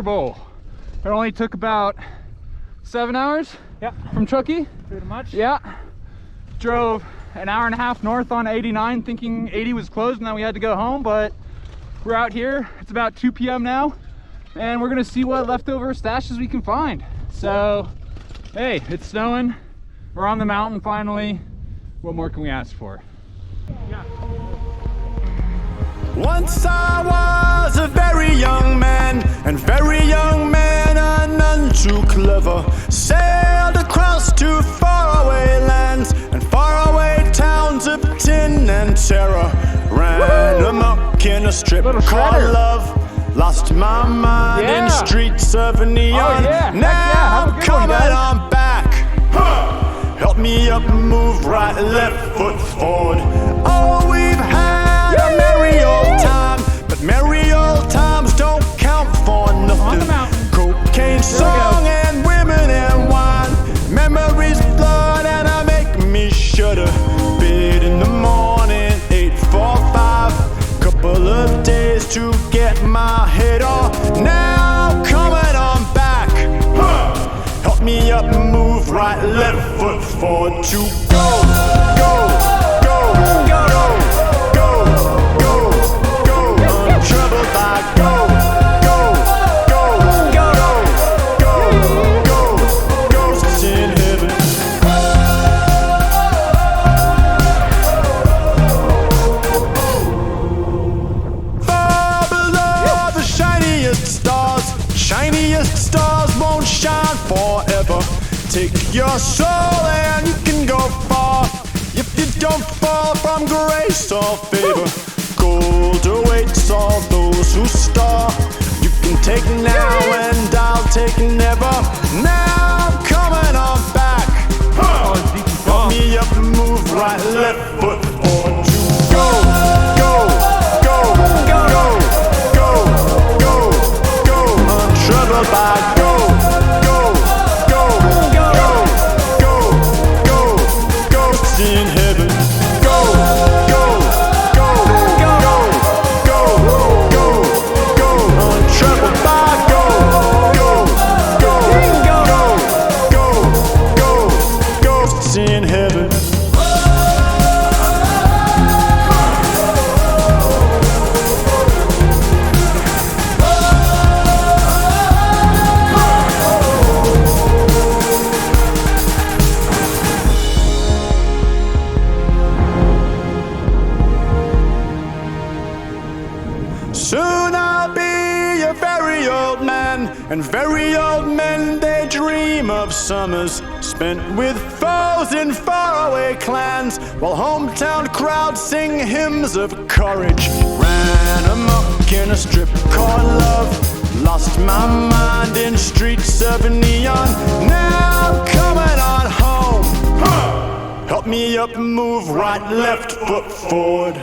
Bowl. It only took about 7 hours from Truckee. Pretty much. Yeah. Drove an hour and a half north on 89 thinking 80 was closed and then we had to go home, but we're out here. It's about 2 p.m. now and we're gonna see what leftover stashes we can find. So, hey, it's snowing. We're on the mountain finally. What more can we ask for? Yeah. Once I was a very young man, and very young men are none too clever. Sailed across to faraway lands and faraway towns of tin and terror. Ran amok in a strip called love. Lost my mind in streets of neon. Now I'm coming on back. Help me up, move right, left foot forward. Oh, we've had a merry old time, but merry old times don't count for nothing. Cocaine, song, and women and wine. Memories blood and make me shudder. Bid in the morning, 8:45. Couple of days to get my head off. Now I'm coming on back. Help me up, move right, left foot forward to go, go, go, go, go, go, go, untroubled by go, go, go, go, go, go, ghosts in heaven. Far below the shiniest stars won't shine forever. Take your soul and you can go far if you don't fall from grace or favor. Gold awaits all those who star. You can take now and I'll take never. Now I'm coming on back. Help me up, move right, left foot forward to go, go, go, go, go, go, go, untroubled by go. In heaven, go, go, go, go, go, go, go, untroubled by go, go, go, go, go, ghosts in heaven. Soon I'll be a very old man, and very old men, they dream of summers spent with foes in faraway clans, while hometown crowds sing hymns of courage. Ran amok in a strip called love, lost my mind in streets of neon. Now I'm coming on home. Help me up, move right, left foot forward.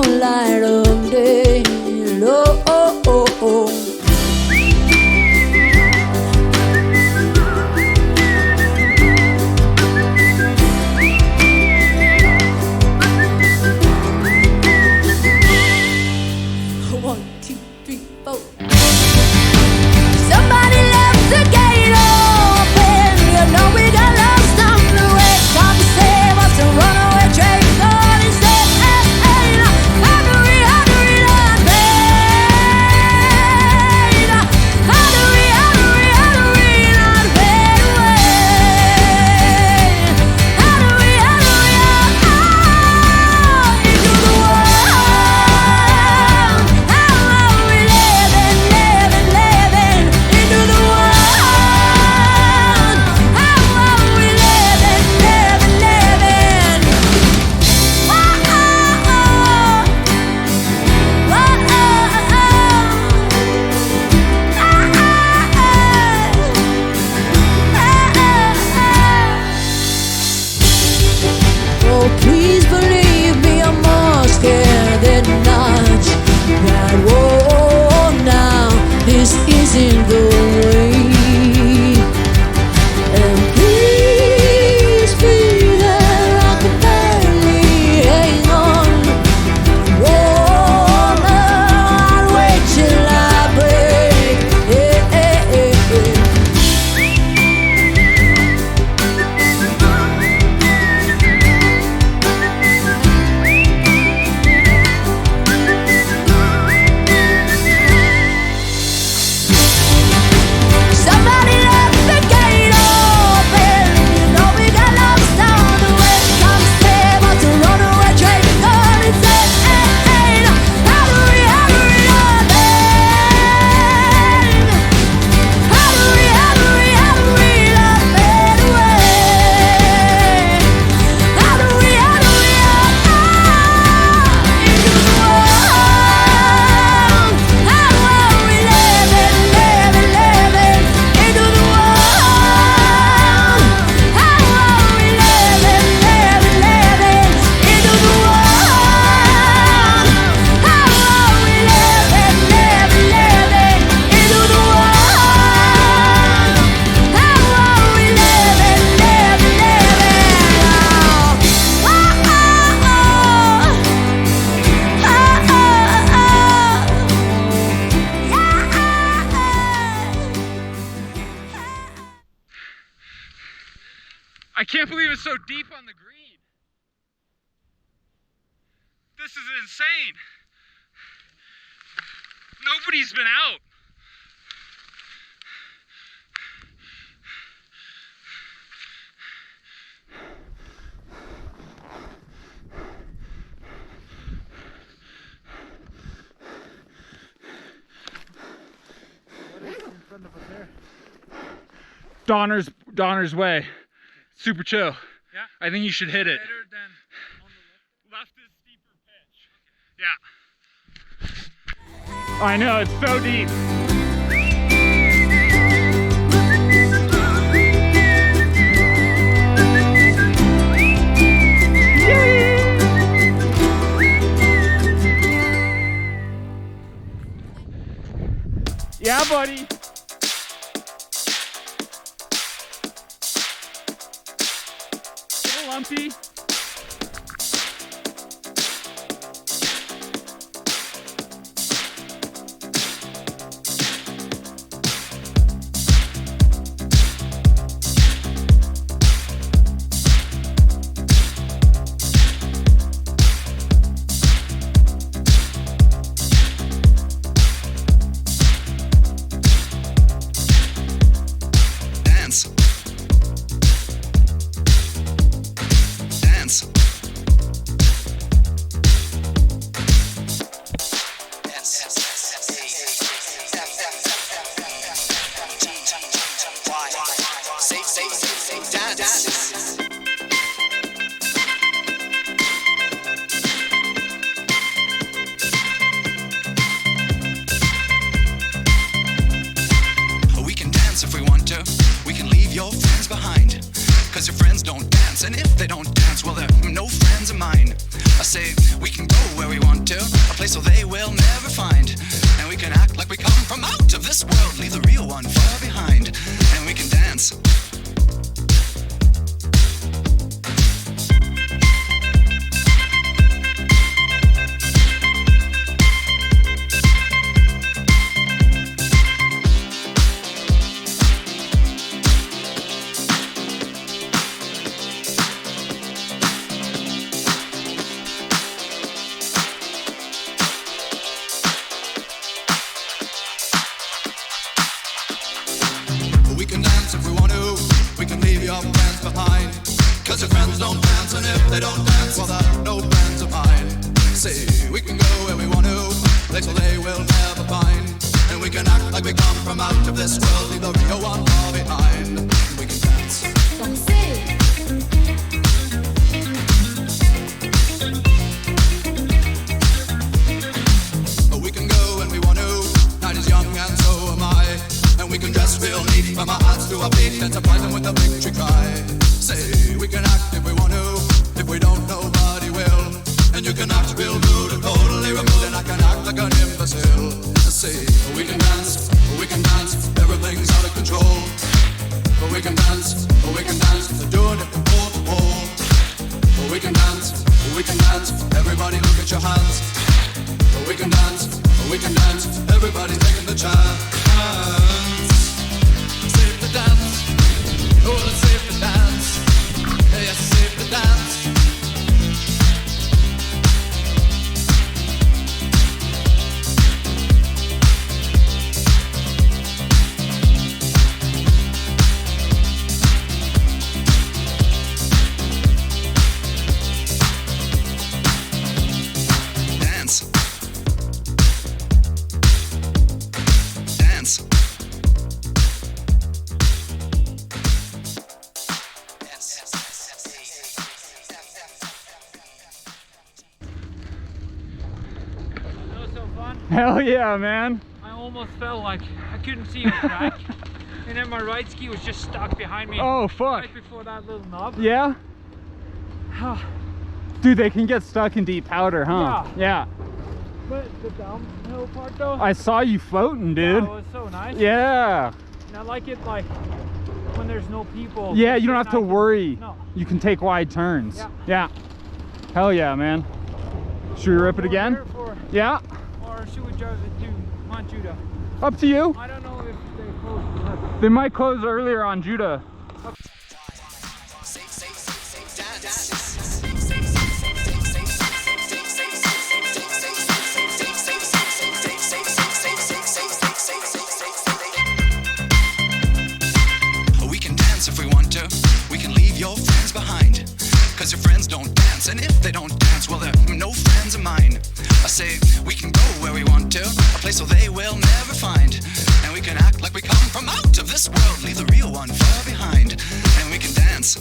light of day. Oh, oh, oh, oh. Please believe me, I'm more scared than not. That whoa, now this isn't the way. And please be there, I can barely hang on. Whoa, I'll wait till I break. I can't believe it's so deep on the green. This is insane. Nobody's been out. What is in front of us there? Donner's Way. Super chill. Yeah. I think you should hit it. Better than on the left. Left is steeper pitch. Yeah. I know, it's so deep. Yay! Yeah, buddy. Lumpy. And if they don't dance, well, they're no friends of mine. I say we can go where we want to, place where they will never find. And we can act like we come from out of this world, leave the real one far behind. And we can dance. We can dance if we want to. We can leave your friends behind. Cause your friends don't dance, and if they don't dance, well, they're no friends of mine. Say, we can go where we want to, place where they will never find. And we can act like we come from out of this world, leave the real one far behind. We can dance. We can go when we want to. Night is young and so am I. And we can dress real neat from our hearts to our feet and surprise them with a victory cry. Say, we can act if we want to. If we don't, nobody will. And you can act real rude and totally removed, and I can act like an imbecile. Say, we can dance, everything's out of control. But we can dance, they're doing it from wall to wall. But we can dance, everybody look at your hands. But we can dance, everybody's taking the chance. Safe to dance, oh, it's safe to dance. Yes, it's safe to dance. Hell yeah, man. I almost felt like I couldn't see a crack. And then my right ski was just stuck behind me. Oh, fuck. Right before that little knob. Yeah? Dude, they can get stuck in deep powder, huh? Yeah. But the downhill part though, I saw you floating, dude. yeah, it was so nice. Yeah. And I like it like when there's no people. Yeah, you don't have to Then I can- worry. No. You can take wide turns. Yeah. Yeah. Hell yeah, man. Should we rip it Or again? here for- Yeah. Or should we drive it to Mount Judah? Up to you. I don't know if they close. They might close earlier on Judah. We can dance if we want to. We can leave your friends behind. Cause your friends don't dance, and if they don't dance, well, they're no friends of mine. I say, we can go where we want to, a place where they will never find. And we can act like we come from out of this world, leave the real one far behind. And we can dance.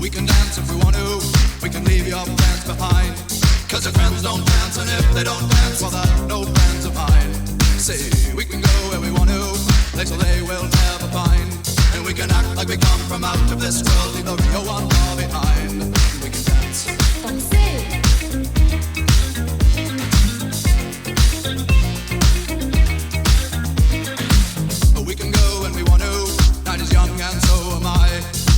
We can dance if we want to. We can leave your friends behind. Cause your friends don't dance, and if they don't dance, well, they're no friends of mine. Say, we can go where we want to, place where they will never find. And we can act like we come from out of this world, leave the real one far behind. We can dance. We can go when we want to. Night is young and so am I.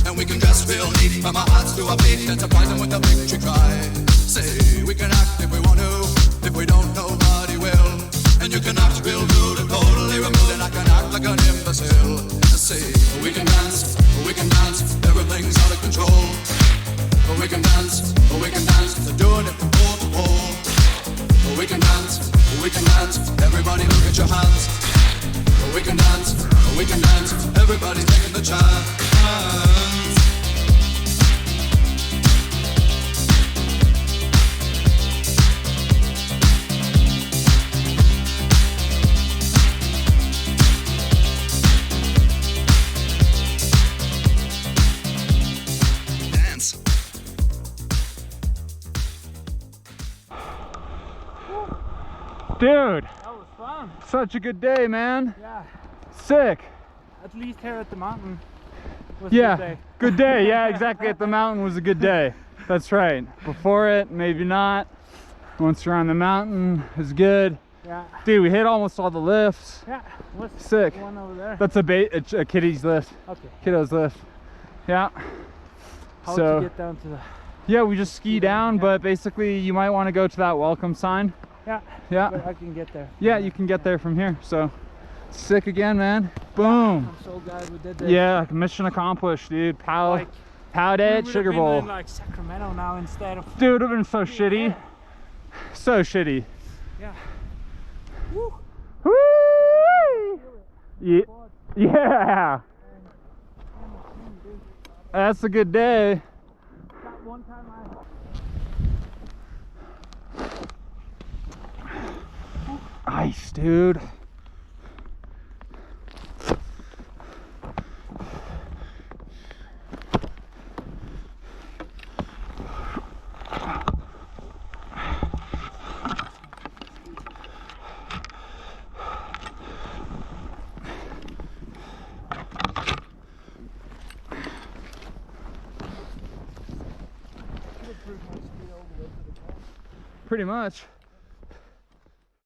And we can dress real neat from our hearts to our feet and surprise them with a victory cry. Say, we can act if we want to. If we don't, nobody will. And you can act real rude and totally removed, and I can act like an imbecile. Say, we can dance, everything's out of control. We can dance, they're doing it from wall to wall. We can dance, everybody look at your hands. We can dance, everybody's taking the chance. Dance. Dude, That was fun. such a good day, man. Yeah. Sick. At least here at the mountain was Yeah, a good day. good day. Yeah, exactly. At the mountain was a good day. That's right. Before it, maybe not. Once you're on the mountain, it's good. Yeah. Dude, we hit almost all the lifts. Yeah. What's Sick. the one over there? That's a kiddie's lift. Okay. Kiddo's lift. Yeah. How So- to get down to the... Yeah, we just ski down, yeah. but basically you might want to go to that welcome sign. Yeah. Yeah. But I can get there. Yeah, you can get there from here. So sick again, man. Boom. I'm so glad we did this. Yeah, mission accomplished, dude. Pow Like, day we at would Sugar have been Bowl. in like Sacramento now instead of... Dude, it would have been so shitty. So shitty. Yeah. Woo. Woo! Yeah. Yeah. That's a good day. That one time Ice, dude. Pretty much.